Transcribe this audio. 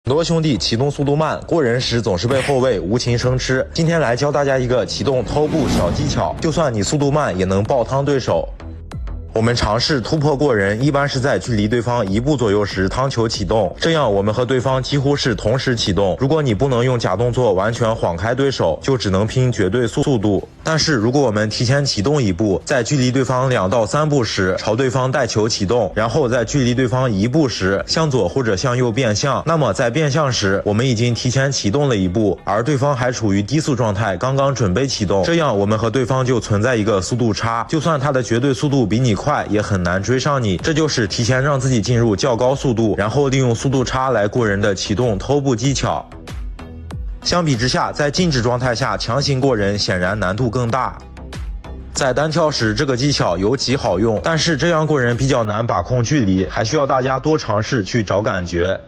很多兄弟启动速度慢，过人时总是被后卫无情生吃。今天来教大家一个启动偷步小技巧，就算你速度慢，也能爆汤对手。我们尝试突破过人，一般是在距离对方1步左右时汤球启动，这样我们和对方几乎是同时启动。如果你不能用假动作完全晃开对手，就只能拼绝对速度。但是如果我们提前启动1步，在距离对方2到3步时朝对方带球启动，然后在距离对方1步时向左或者向右变向，那么在变向时我们已经提前启动了1步，而对方还处于低速状态，刚刚准备启动，这样我们和对方就存在一个速度差，就算他的绝对速度比你快，也很难追上你。这就是提前让自己进入较高速度，然后利用速度差来过人的启动偷步技巧。相比之下，在静止状态下强行过人显然难度更大。在单挑时，这个技巧尤其好用，但是这样过人比较难把控距离，还需要大家多尝试去找感觉。